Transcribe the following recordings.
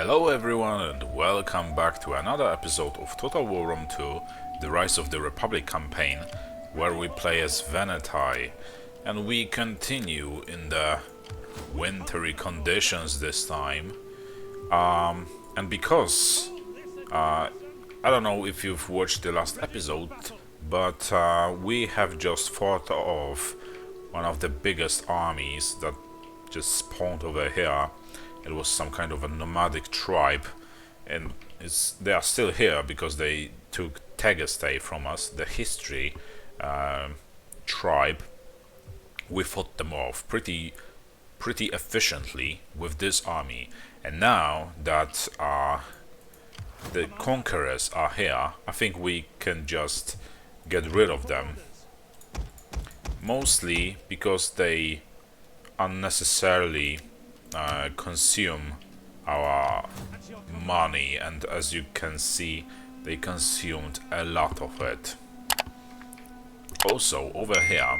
Hello everyone and welcome back to another episode of Total War Rome 2, The Rise of the Republic campaign, where we play as Veneti, and we continue in the wintry conditions this time. And because, I don't know if you've watched the last episode, but we have just fought off one of the biggest armies that just spawned over here. It was some kind of a nomadic tribe, and they are still here because they took Tegeste from us, the history tribe. We fought them off pretty efficiently with this army, and now that the conquerors are here, I think we can just get rid of them. Mostly because they unnecessarily consume our money, and as you can see, they consumed a lot of it. Also, over here,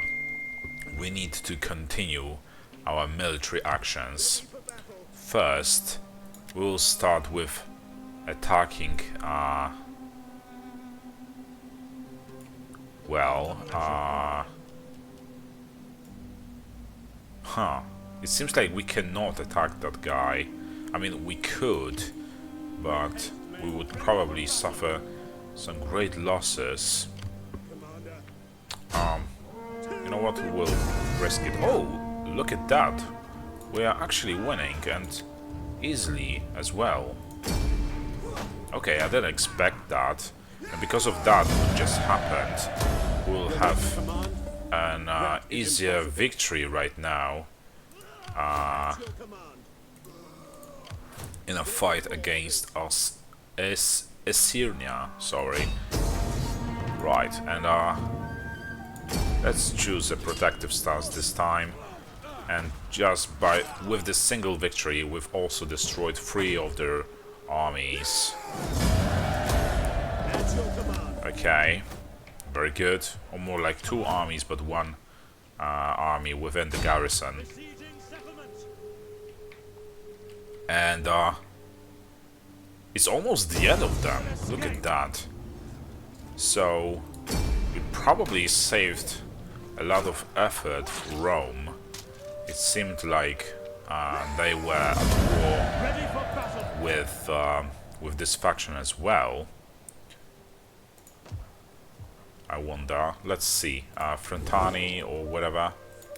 we need to continue our military actions. First, we will start with attacking, it seems like we cannot attack that guy. I mean, we could, but we would probably suffer some great losses. You know what? We'll risk it. Oh, look at that. We are actually winning, and easily as well. Okay, I didn't expect that. And because of that, what just happened, we'll have an easier victory right now. In a fight against us Assyria, sorry. Right, and let's choose a protective stance this time. And just with this single victory, we've also destroyed 3 of their armies. Okay, very good. Or more like 2 armies, but 1 army within the garrison. And it's almost the end of them. Look at that. So we probably saved a lot of effort for Rome. It seemed like they were at war with this faction as well. I wonder. Let's see. Frentani or whatever.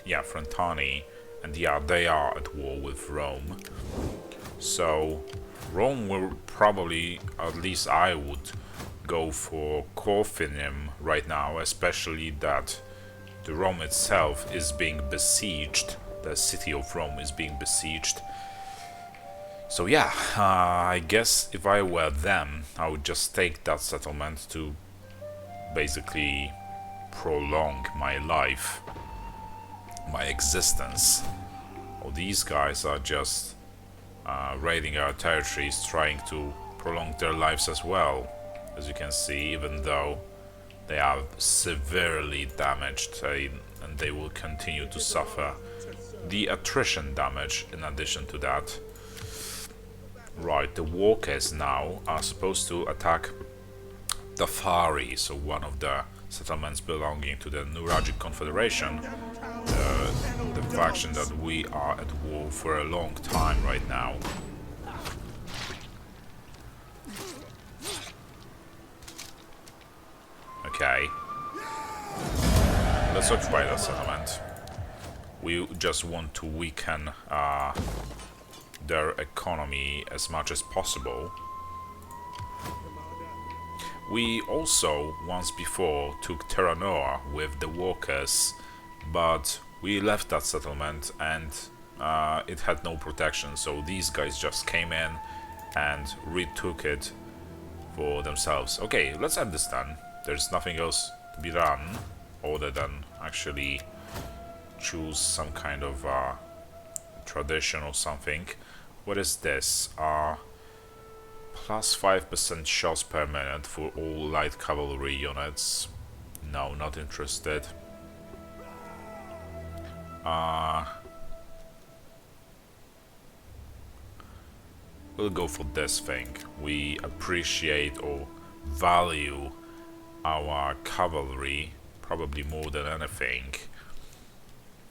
Yeah, Frentani. And yeah, they are at war with Rome. So, Rome will probably, at least I would, go for Corfinium right now, especially that the Rome itself is being besieged. The city of Rome is being besieged. So yeah, I guess if I were them, I would just take that settlement to basically prolong my life, my existence. Well, these guys are just raiding our territories, trying to prolong their lives as well, as you can see, even though they are severely damaged, and they will continue to suffer the attrition damage in addition to that. Right, the walkers now are supposed to attack Dafari, so one of the settlements belonging to the Nuragic Confederation, the faction that we are at war for a long time right now. Okay. Let's occupy that settlement. We just want to weaken their economy as much as possible. We also, once before, took Terranora with the walkers, but we left that settlement and it had no protection, so these guys just came in and retook it for themselves. Okay, let's end this then. There's nothing else to be done other than actually choose some kind of tradition or something. What is this? Plus 5% shots per minute for all light cavalry units. No, not interested. we'll go for this thing. We appreciate or value our cavalry probably more than anything,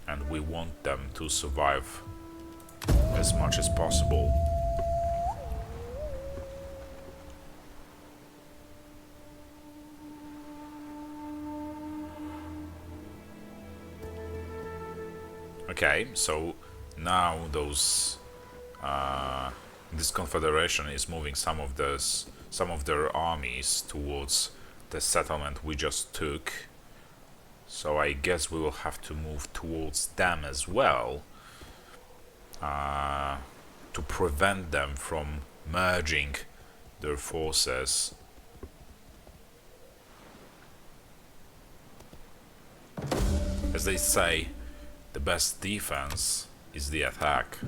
and we want them to survive as much as possible. Okay, so now this confederation is moving some of their armies towards the settlement we just took. So I guess we will have to move towards them as well, to prevent them from merging their forces. As they say, the best defense is the attack.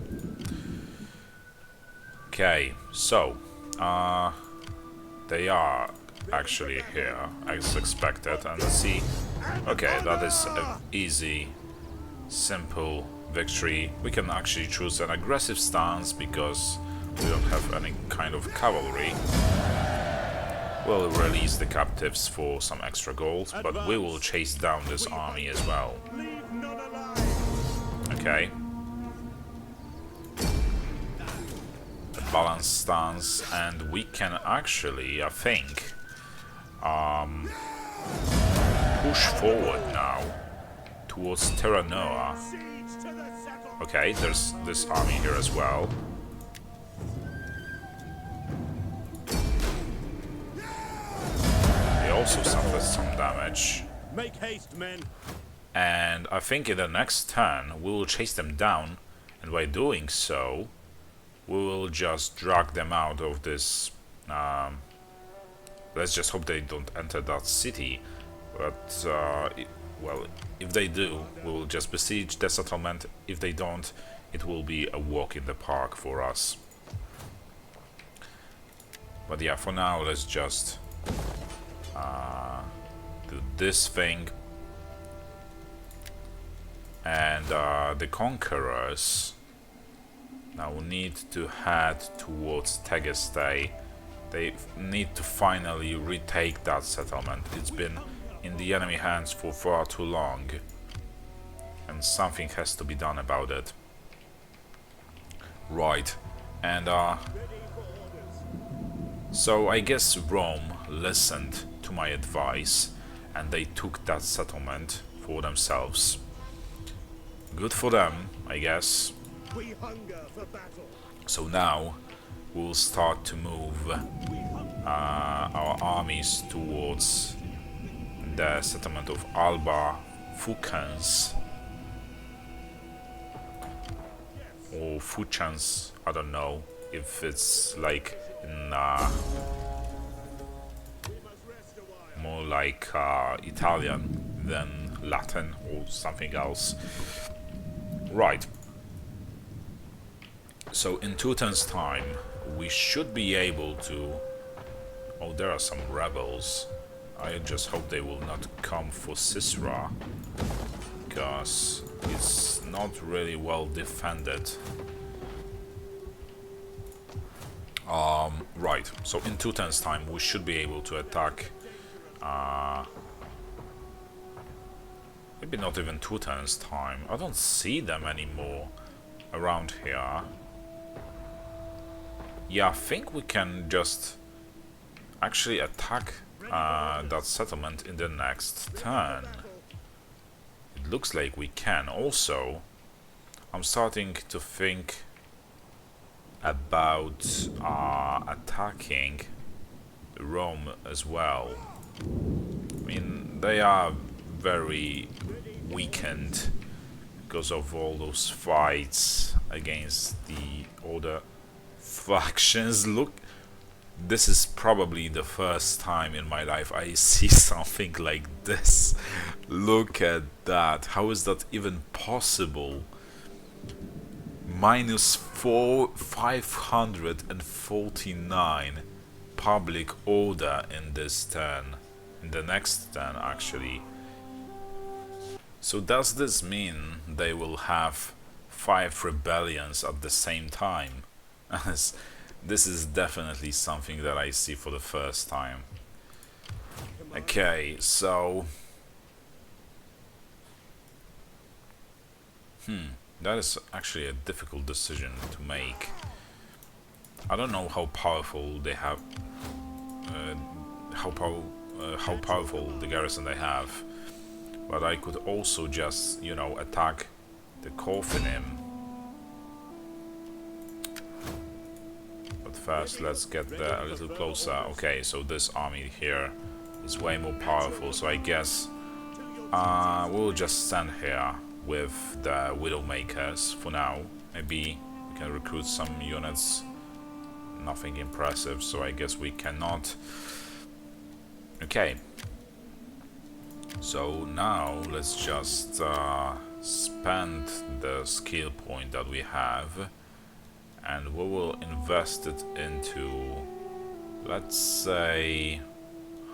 Okay, so they are actually here as expected, and let's see. Okay, that is an easy, simple victory. We can actually choose an aggressive stance because we don't have any kind of cavalry. We'll release the captives for some extra gold, but we will chase down this army as well. Okay. A balanced stance, and we can actually, I think, push forward now towards Terranova. Okay, there's this army here as well. They also suffered some damage. Make haste, men. And I think in the next turn we will chase them down, and by doing so we will just drag them out of this. Let's just hope they don't enter that city, but well, if they do, we will just besiege the settlement. If they don't, it will be a walk in the park for us. But yeah, for now let's just do this thing. And the conquerors now need to head towards Tegeste. They need to finally retake that settlement. It's been in the enemy hands for far too long, and something has to be done about it. Right, and so I guess Rome listened to my advice and they took that settlement for themselves. Good for them, I guess. We hunger for battle. So now we'll start to move our armies towards the settlement of Alba Fukans or Fuchans. I don't know if it's like in more like Italian than Latin or something else. Right. So in 2 turns time we should be able to... Oh, there are some rebels. I just hope they will not come for Sisra, because it's not really well defended. Right, so in 2 turns time we should be able to attack, maybe not even 2 turns time. I don't see them anymore around here. Yeah, I think we can just actually attack that settlement in the next turn. It looks like we can. Also, I'm starting to think about attacking Rome as well. I mean, they are very weakened because of all those fights against the other factions. Look, this is probably the first time in my life I see something like this. Look at that. How is that even possible? Minus 549 public order in this turn. In the next turn, actually. So does this mean they will have 5 rebellions at the same time? As This is definitely something that I see for the first time. Okay, so... that is actually a difficult decision to make. I don't know how powerful they have... how powerful the garrison they have. But I could also just, you know, attack the Corfinim. But first, let's get there a little closer. Okay, so this army here is way more powerful, so I guess we'll just stand here with the Widowmakers for now. Maybe we can recruit some units. Nothing impressive, so I guess we cannot. Okay. So now let's just spend the skill point that we have, and we will invest it into, let's say,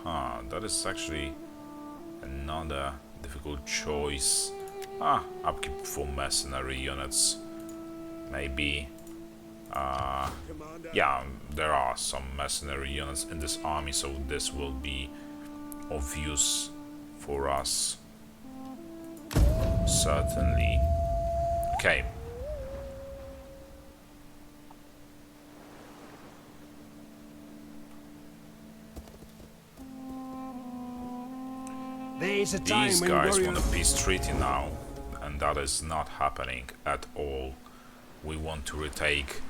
that is actually another difficult choice. Upkeep for mercenary units, maybe. Yeah, there are some mercenary units in this army, so this will be of use for us. Certainly. Okay. There's a time These when guys warrior... want a peace treaty now, and that is not happening at all. We want to retake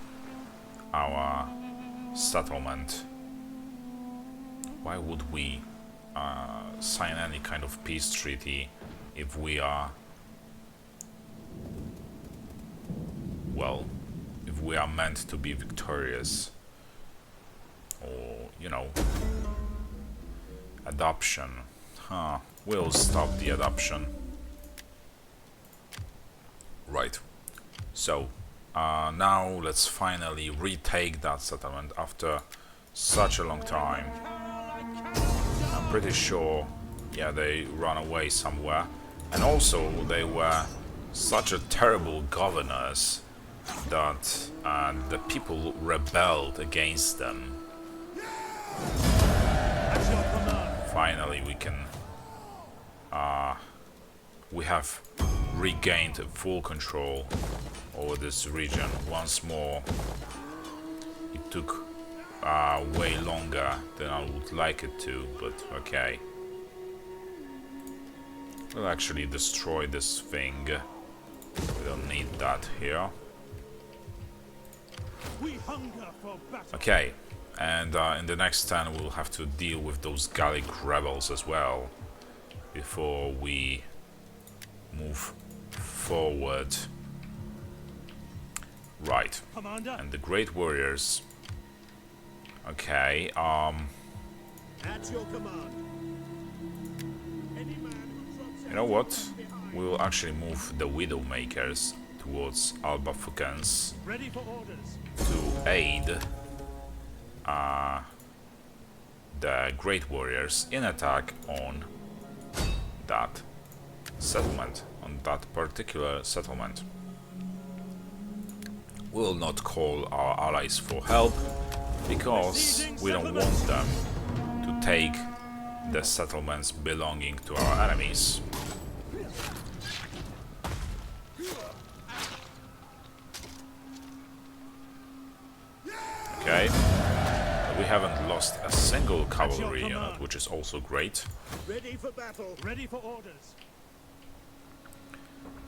our settlement. Why would we sign any kind of peace treaty if we are, well, if we are meant to be victorious? Or, you know, adoption. We'll stop the adoption. Right. So, now let's finally retake that settlement after such a long time. I'm pretty sure, yeah, they ran away somewhere. And also, they were such a terrible governors that the people rebelled against them. Finally, we can... we have regained full control over this region once more. It took way longer than I would like it to, but okay. We'll actually destroy this thing. We don't need that here. Okay, and in the next turn we'll have to deal with those Gallic rebels as well before we move forward. Right, and the great warriors. Okay, At your command. Any man who drops you know what? We will actually move the Widowmakers towards Alba Fukens ready for orders. to aid the Great Warriors in attack on that settlement, on that particular settlement. We will not call our allies for help because we don't want them to take the settlements belonging to our enemies. Okay, we haven't lost a single cavalry unit, which is also great. Ready for battle. Ready for orders.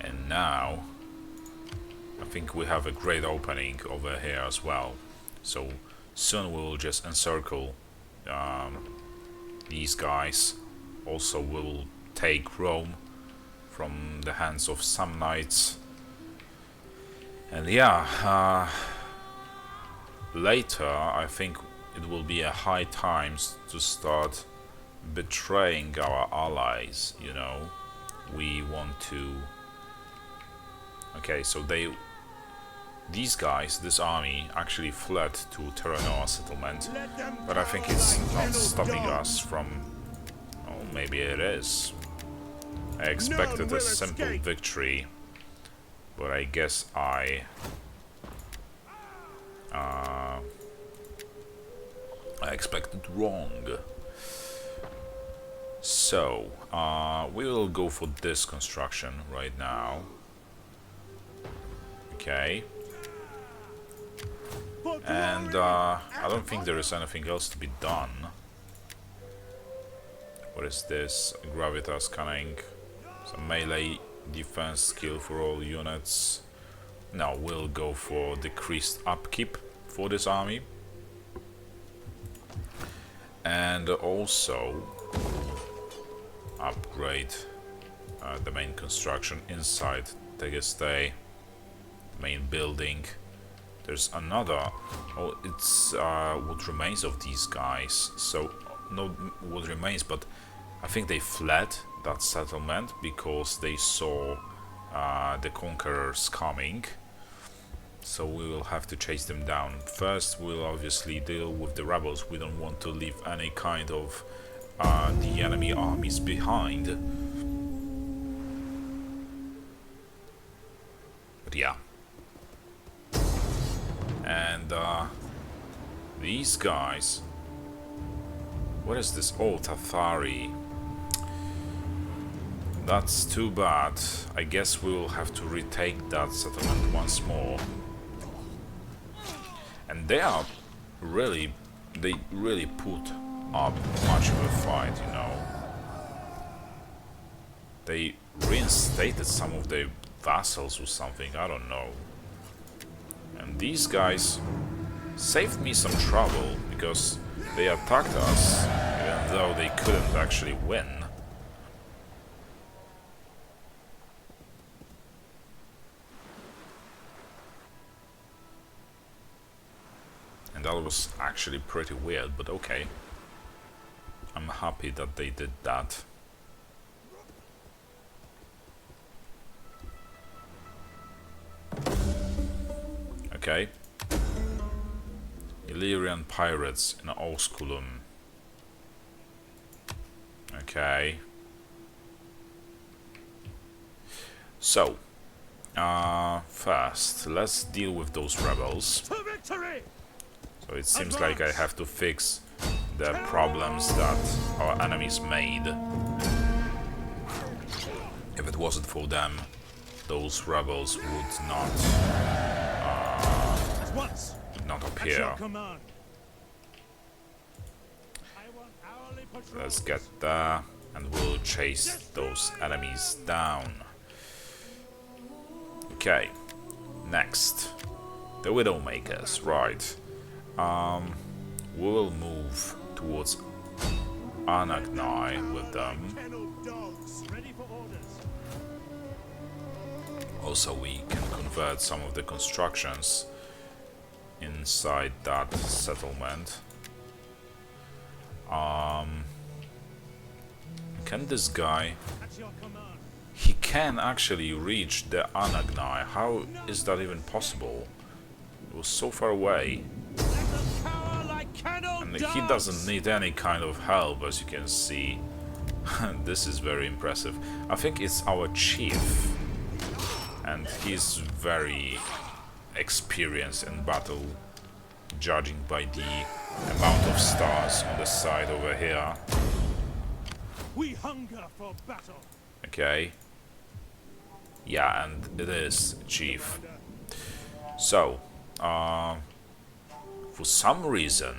And now, I think we have a great opening over here as well. So soon we will just encircle these guys. Also we will take Rome from the hands of some knights. And yeah, later I think it will be a high time to start betraying our allies, you know. We want to... Okay, so these guys, this army, actually fled to Terranova settlement, but I think it's not stopping us from... Oh, maybe it is. I expected a simple victory, but I guess I I expected wrong. So, we will go for this construction right now. Okay. And I don't think there is anything else to be done. What is this? Gravitas scanning. Some melee defense skill for all units. No, we'll go for decreased upkeep for this army. And also upgrade the main construction inside Tegeste, main building. There's another. Oh, it's what remains of these guys. So, not what remains, but I think they fled that settlement because they saw the conquerors coming. So we will have to chase them down. First, we'll obviously deal with the rebels. We don't want to leave any kind of the enemy armies behind. But yeah. And these guys. What is this? Oh, Tathari. That's too bad. I guess we will have to retake that settlement once more. And they are really, they really put up much of a fight, you know. They reinstated some of their vassals or something, I don't know. And these guys saved me some trouble because they attacked us even though they couldn't actually win. And that was actually pretty weird, but okay. I'm happy that they did that. Okay. Illyrian pirates in Osculum. Okay. So, first, let's deal with those rebels. To victory! So it seems like I have to fix the problems that our enemies made. If it wasn't for them, those rebels would not appear. Let's get there and we'll chase those enemies down. Okay, next, the Widowmakers, right. We will move towards Anagnai with them. Also, we can convert some of the constructions inside that settlement. Can this guy... He can actually reach the Anagnai. How is that even possible? It was so far away. And he doesn't need any kind of help, as you can see. This is very impressive. I think it's our chief. And he's very experienced in battle, judging by the amount of stars on the side over here. We hunger for battle. Okay. Yeah, and it is chief. So, for some reason,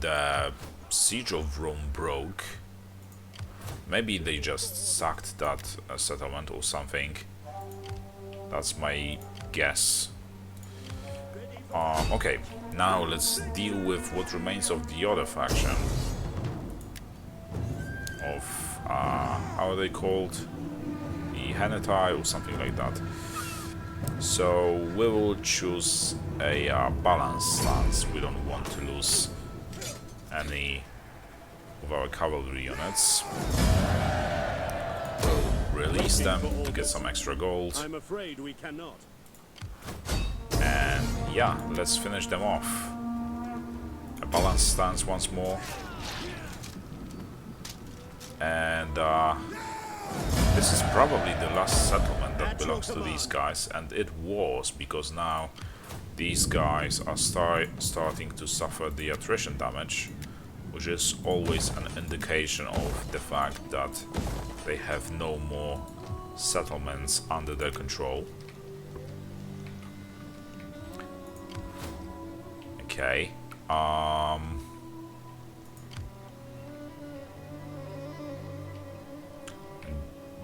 the siege of Rome broke. Maybe they just sacked that settlement or something. That's my guess. Okay, now let's deal with what remains of the other faction. Of, how are they called? The Henetai or something like that. So we will choose a balanced stance. We don't want to lose any of our cavalry units. We'll release them to get some extra gold. I'm afraid we cannot. And yeah, let's finish them off. A balanced stance once more. And this is probably the last settlement that belongs to these guys, and it was, because now these guys are starting to suffer the attrition damage, which is always an indication of the fact that they have no more settlements under their control. Okay.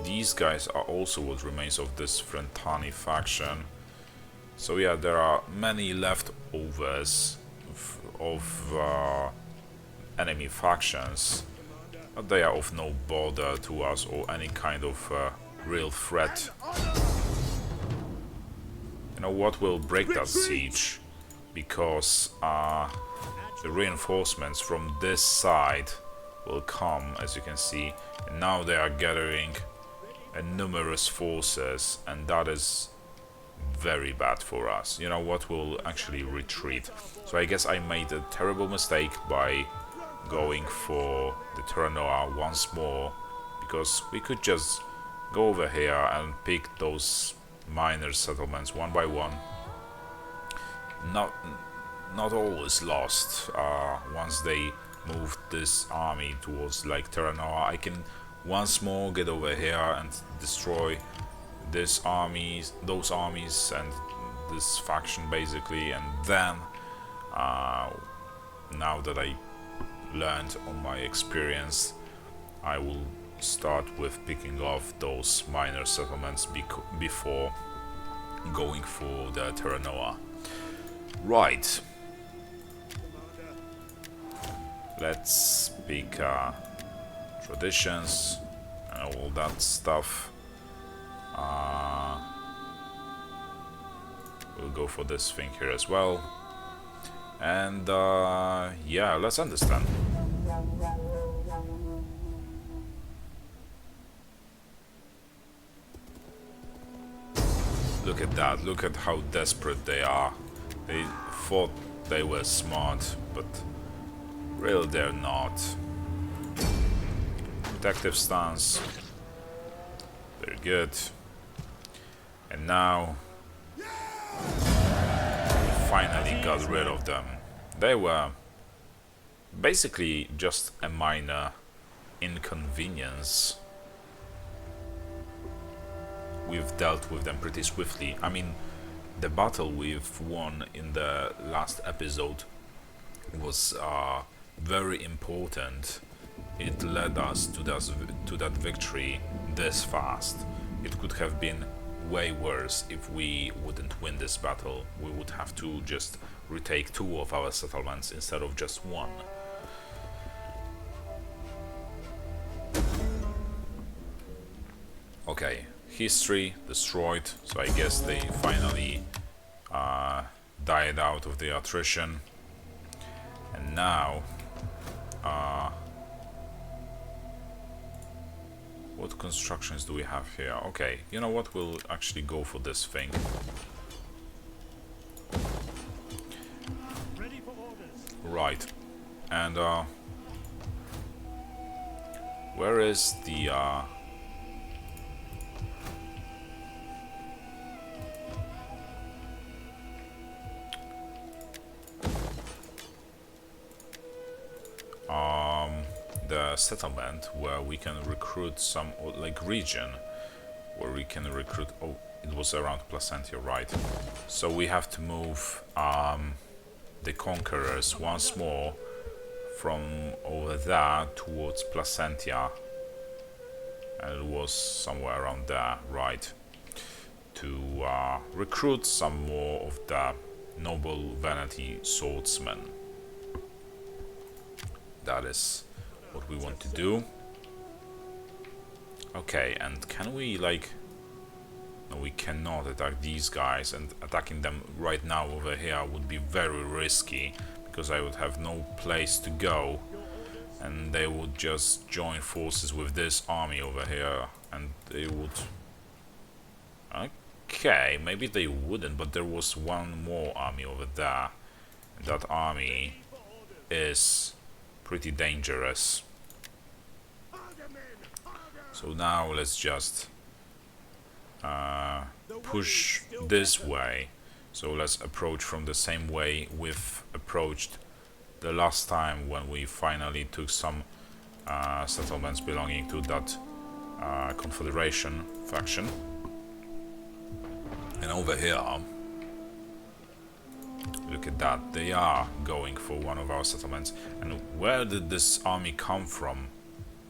These guys are also what remains of this Frentani faction. So yeah, there are many leftovers of enemy factions, but they are of no bother to us or any kind of real threat. You know what will break that siege? Because the reinforcements from this side will come, as you can see, and now they are gathering numerous forces, and that is very bad for us. You know what, will actually retreat. So I guess I made a terrible mistake by going for the Terranova once more, because we could just go over here and pick those minor settlements one by one. Not all is lost. Once they moved this army towards like Terranova, I can once more get over here and destroy those armies and this faction basically, and then now that I learned on my experience, I will start with picking off those minor settlements before going for the Terranova. Right, let's pick traditions and all that stuff. We'll go for this thing here as well, and yeah, let's understand. Look at that, look at how desperate they are. They thought they were smart, but really they're not. Protective stance, very good. And now we finally got rid of them. They were basically just a minor inconvenience. We've dealt with them pretty swiftly. I mean, the battle we've won in the last episode was very important. It led us to that victory this fast. It could have been way worse if we wouldn't win this battle. We would have to just retake 2 of our settlements instead of just 1. Okay, history destroyed, so I guess they finally died out of the attrition. And now what constructions do we have here? Okay, you know what, we'll actually go for this thing. Ready for orders. Right, and where is the settlement where we can recruit some, or like region where we can recruit? Oh, it was around Placentia, right? So we have to move the conquerors once more from over there towards Placentia, and it was somewhere around there, right, to recruit some more of the noble Veneti swordsmen. That is what we want to do. Okay, and can we like... No, we cannot attack these guys, and attacking them right now over here would be very risky, because I would have no place to go, and they would just join forces with this army over here, and they would... Okay, maybe they wouldn't, but there was one more army over there, and that army is pretty dangerous. So now let's just push this way So let's approach from the same way we've approached the last time when we finally took some settlements belonging to that Confederation faction. And over here, look at that, they are going for one of our settlements. And where did this army come from?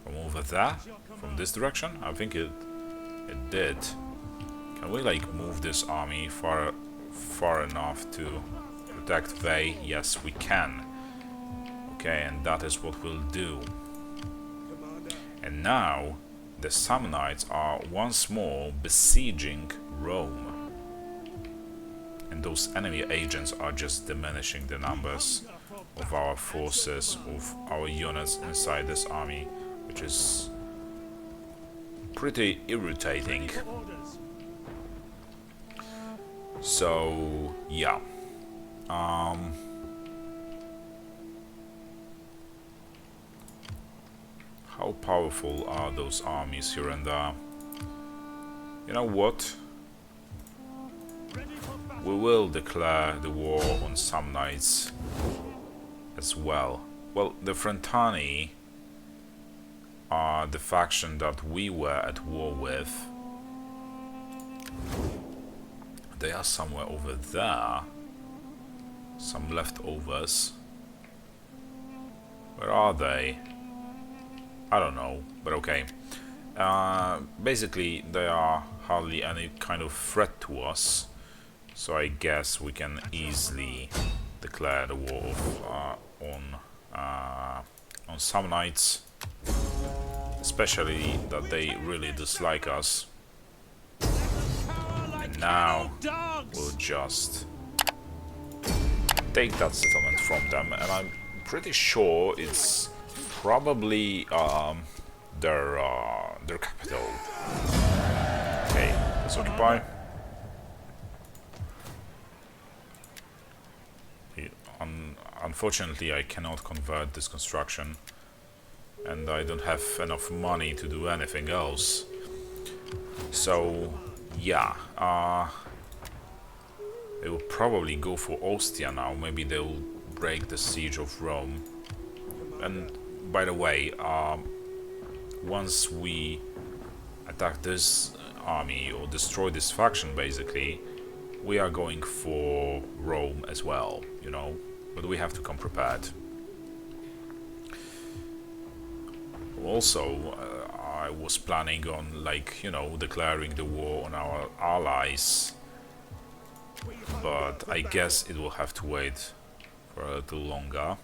From over there? From this direction? I think it did. Can we like move this army far enough to protect Vey? Yes, we can. Okay, and that is what we'll do. And now the Samnites are once more besieging Rome. And those enemy agents are just diminishing the numbers of our forces, of our units inside this army, which is pretty irritating. So, yeah. How powerful are those armies here and there? You know what? We will declare the war on some knights as well. Well, the Frentani are the faction that we were at war with. They are somewhere over there. Some leftovers. Where are they? I don't know, but okay. Basically, they are hardly any kind of threat to us. So I guess we can easily declare the war on some knights, especially that they really dislike us. And now we'll just take that settlement from them, and I'm pretty sure it's probably their capital. Okay, let's occupy. Unfortunately, I cannot convert this construction, and I don't have enough money to do anything else. So, yeah, they will probably go for Ostia now. Maybe they will break the siege of Rome. And by the way, once we attack this army or destroy this faction, basically, we are going for Rome as well, you know. But we have to come prepared. Also, I was planning on, like, you know, declaring the war on our allies. But I guess it will have to wait for a little longer.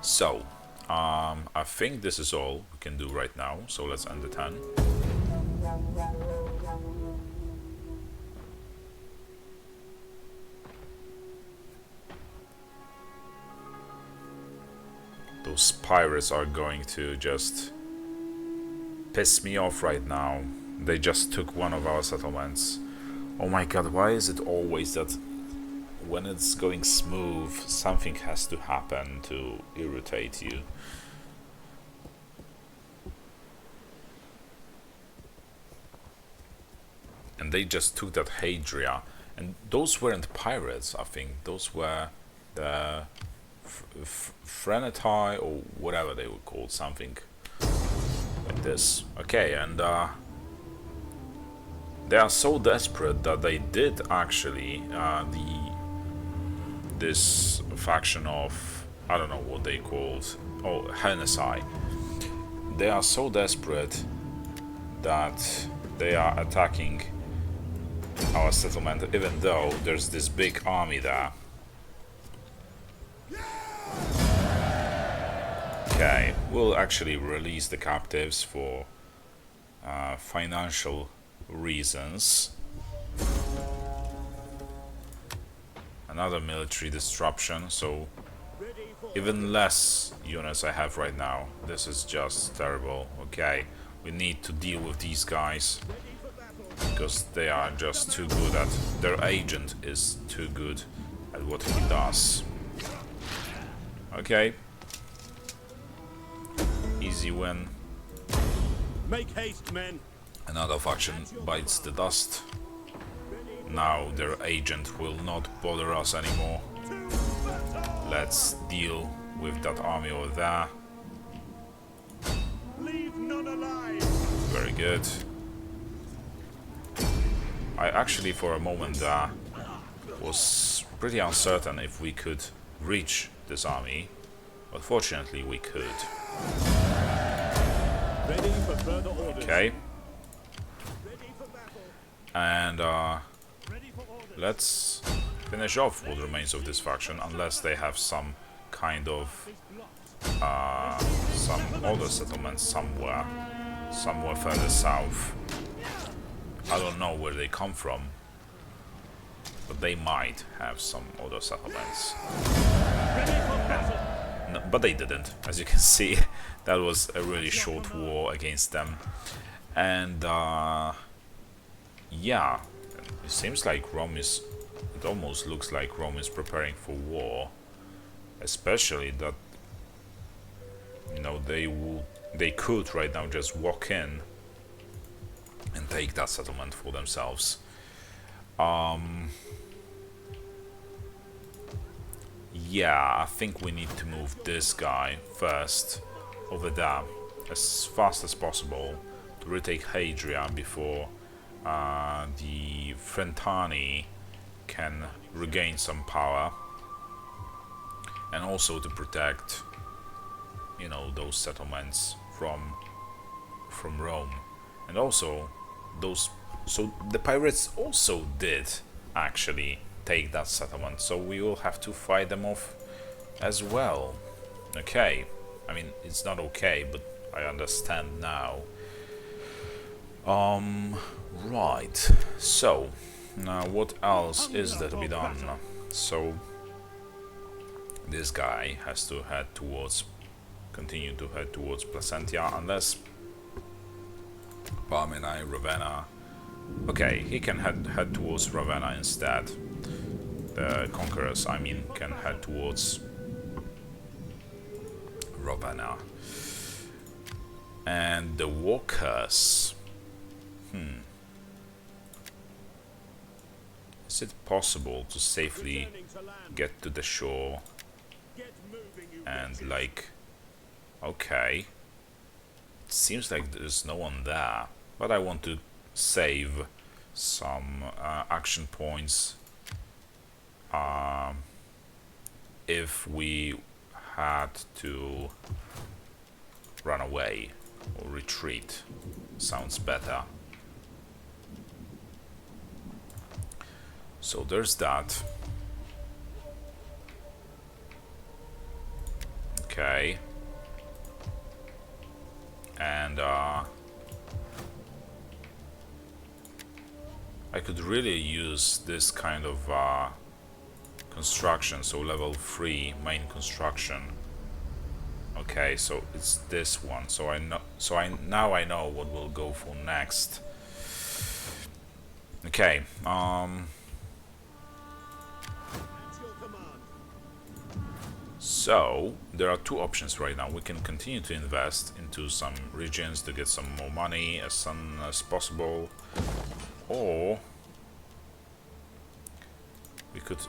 So, I think this is all we can do right now. So let's end the turn. Those pirates are going to just piss me off right now. They just took one of our settlements. Oh my god, why is it always that when it's going smooth, something has to happen to irritate you? And they just took that Hadria. And those weren't pirates, I think. Those were the Veneti or whatever they were called, something like this. Okay, and they are so desperate that they did actually this faction of, I don't know what they called, oh, Veneti. They are so desperate that they are attacking our settlement, even though there's this big army there. Okay, we'll actually release the captives for financial reasons. Another military disruption, so even less units I have right now. This is just terrible. Okay, we need to deal with these guys because they are just too good at, their agent is too good at what he does. Okay. Easy win. Make haste, men. Another faction bites the dust. Now their agent will not bother us anymore. Let's deal with that army over there. Leave none alive. Very good. I actually, for a moment there, was pretty uncertain if we could reach this army, but fortunately we could. Ready for further orders. Okay, Ready for battle. and Ready for orders. let's finish off what remains of this faction, unless they have some kind of some other settlements somewhere further south. I don't know where they come from, but they might have some other settlements. No, but they didn't. As you can see, that was a really short war against them. And yeah, it seems like Rome is... It almost looks like Rome is preparing for war. Especially that, you know, they could right now just walk in and take that settlement for themselves. Yeah, I think we need to move this guy first over there as fast as possible to retake Hadria before the Frentani can regain some power, and also to protect, you know, those settlements from Rome. And also those, so the pirates also did actually take that settlement, so we will have to fight them off as well. Okay, I mean, it's not okay, but I understand now. Right, so now what else is there to be done? So this guy has to continue to head towards Placentia, unless Parmenai, Ravenna. Okay, he can head towards Ravenna instead. The conquerors, I mean, can head towards Ravenna. And the walkers. Is it possible to safely Returning to land. get to the shore Get moving, you and wretches. like... Okay. It seems like there's no one there, but I want to save some action points if we had to run away or retreat. Sounds better. So there's that. Okay. And I could really use this kind of construction, so level 3 main construction. Okay, so it's this one. So I know. Now I know what we'll go for next. Okay. At your command. So there are two options right now. We can continue to invest into some regions to get some more money as soon as possible, or we could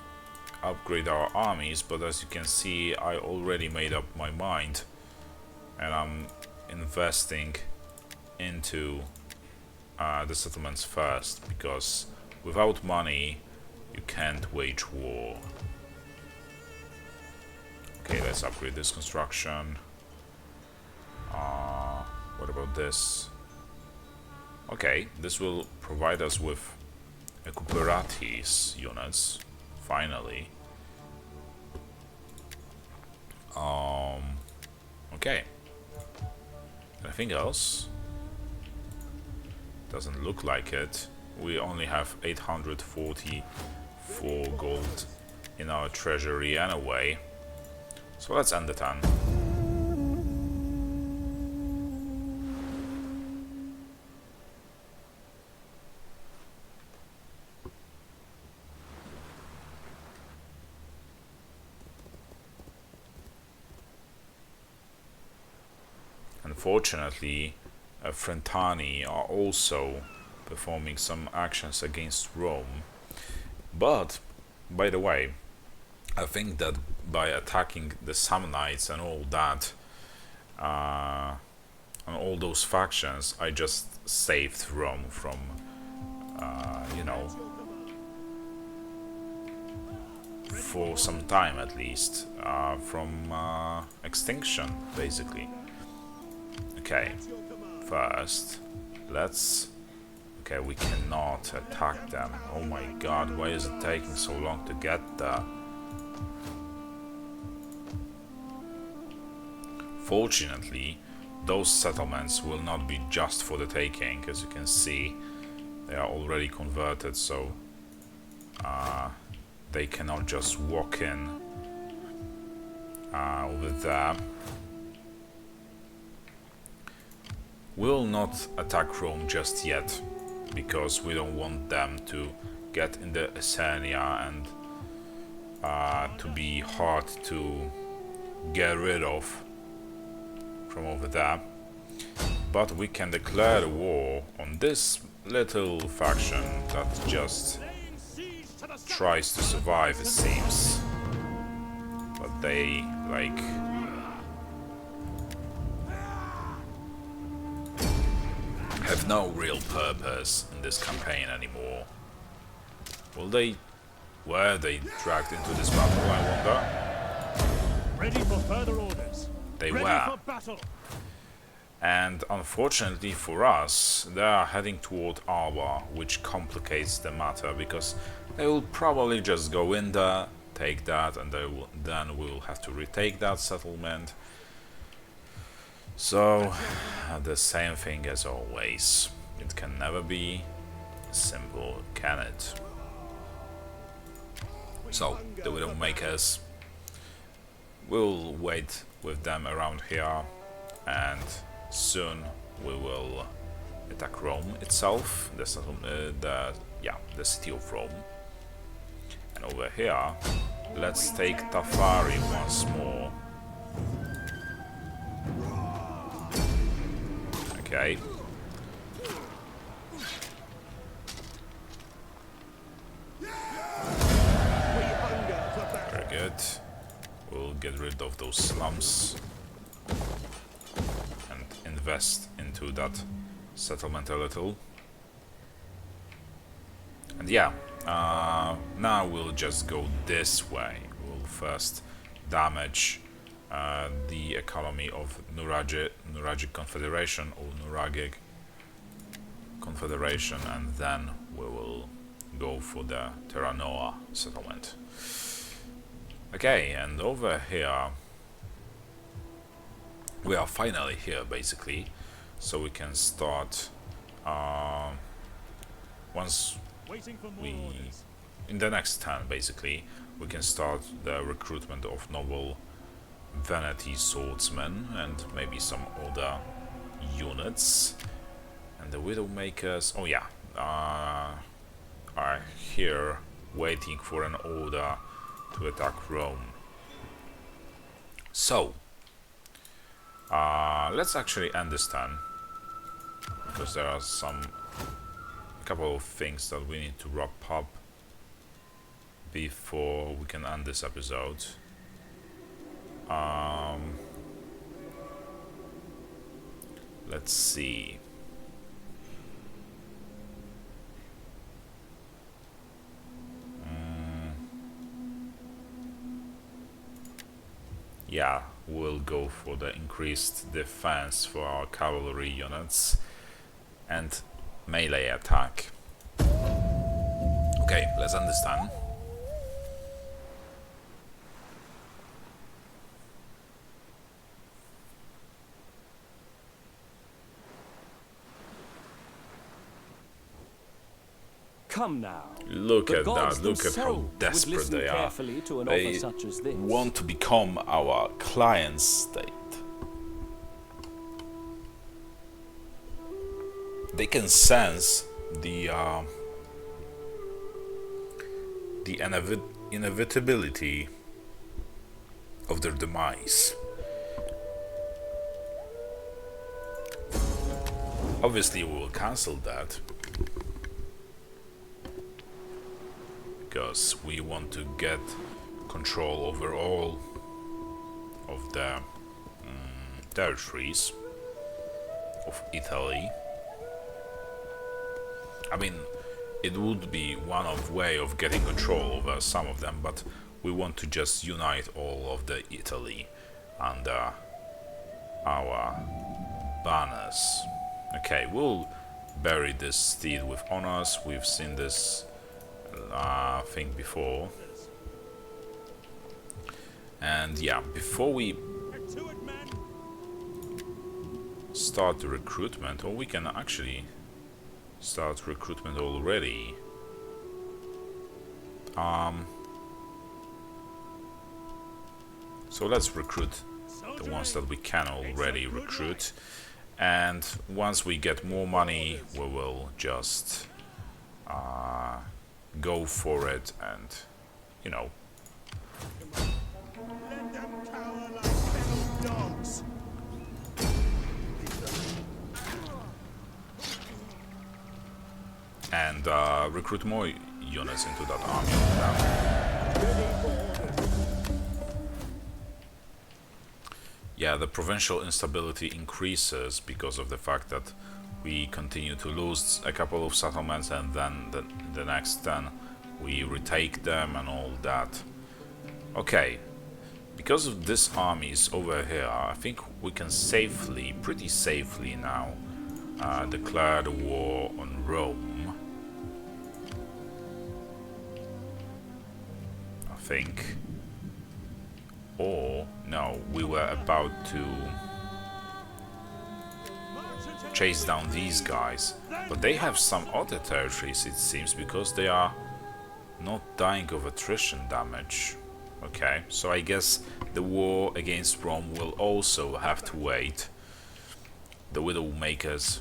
upgrade our armies, but as you can see, I already made up my mind and I'm investing into the settlements first, because without money you can't wage war. Okay, let's upgrade this construction. What about this? Okay, this will provide us with Recuperatis units, finally. Okay. Anything else? Doesn't look like it. We only have 844 gold in our treasury anyway. So let's end the turn. Unfortunately, Frentani are also performing some actions against Rome. But, by the way, I think that by attacking the Samnites and all that, and all those factions, I just saved Rome from, you know, for some time at least, from extinction, basically. Okay, first, let's... Okay, we cannot attack them. Oh my god, why is it taking so long to get there? Fortunately, those settlements will not be just for the taking. As you can see, they are already converted, so they cannot just walk in over there. We'll not attack Rome just yet, because we don't want them to get in the Essenia and to be hard to get rid of from over there. But we can declare the war on this little faction that just tries to survive, it seems. But they, like... have no real purpose in this campaign anymore. Will they... were they dragged into this battle, I wonder? Ready for further orders. They Ready were. for battle. And unfortunately for us, they are heading toward Alba, which complicates the matter, because they will probably just go in there, take that, and then we'll have to retake that settlement. So, the same thing as always. It can never be simple, can it? So, the Widowmakers, we'll wait with them around here, and soon we will attack Rome itself, the city of Rome. And over here, let's take Tafari once more. Okay. Very good. We'll get rid of those slums and invest into that settlement a little. And yeah, now we'll just go this way. We'll first damage the economy of Nuragic Confederation, or Nuragic Confederation, and then we will go for the Terranova settlement. Okay, and over here we are finally here, basically, so we can start once we, in the next turn, basically, we can start the recruitment of noble Veneti swordsmen and maybe some other units. And the Widowmakers, oh yeah, are here waiting for an order to attack Rome. So, let's actually end this turn, because there are a couple of things that we need to wrap up before we can end this episode. Let's see. Yeah, we'll go for the increased defense for our cavalry units and melee attack. Okay, let's understand. Come now. Look The at gods that, look at how themselves would desperate listen they are. carefully to an They offer such as this. want to become our client state. They can sense the inevitability of their demise. Obviously we will cancel that. because we want to get control over all of the territories of Italy. I mean, it would be one of way of getting control over some of them, but we want to just unite all of the Italy under our banners. Okay, we'll bury this steed with honors. We've seen this thing before. And yeah, before we Get to it, men. start the recruitment, or we can actually start recruitment already. So let's recruit the ones that we can already recruit, and once we get more money we will just go for it, and you know, Let them cower like fennel dogs. and recruit more units into that army. Ready for orders. Yeah, the provincial instability increases because of the fact that we continue to lose a couple of settlements, and then the next 10 we retake them and all that. Okay, because of this armies over here, I think we can safely, pretty safely now, declare the war on Rome. I think. Or, no, we were about to chase down these guys, but they have some other territories, it seems, because they are not dying of attrition damage. Okay, so I guess the war against Rome will also have to wait. The Widowmakers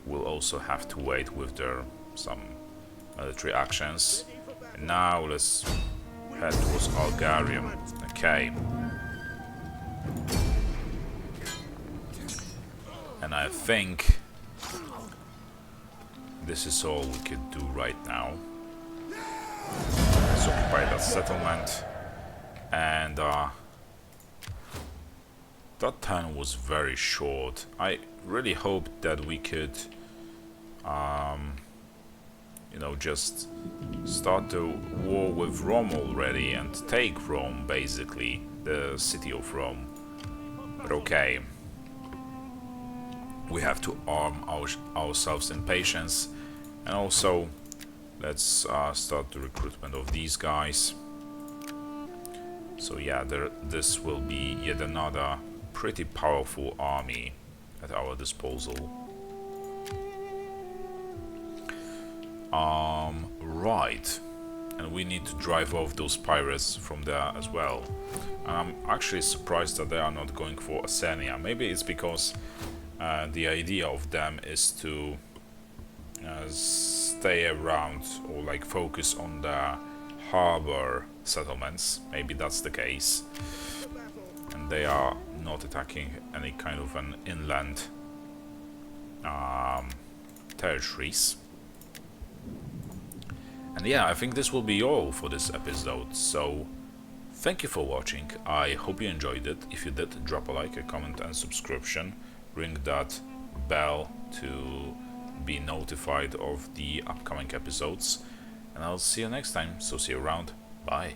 will also have to wait with their some military actions. And now let's head towards Bulgaria. Okay. And I think this is all we could do right now. Let's occupy that settlement. And that turn was very short. I really hoped that we could you know, just start the war with Rome already and take Rome, basically, the city of Rome. But okay, we have to arm ourselves in patience, and also let's start the recruitment of these guys. So yeah, this will be yet another pretty powerful army at our disposal. Right, and we need to drive off those pirates from there as well. And I'm actually surprised that they are not going for Asenia. Maybe it's because the idea of them is to stay around, or like focus on the harbor settlements. Maybe that's the case, and they are not attacking any kind of an inland territories. And yeah, I think this will be all for this episode, so thank you for watching. I hope you enjoyed it. If you did, drop a like, a comment and subscription. Ring that bell to be notified of the upcoming episodes. And I'll see you next time, so see you around. Bye.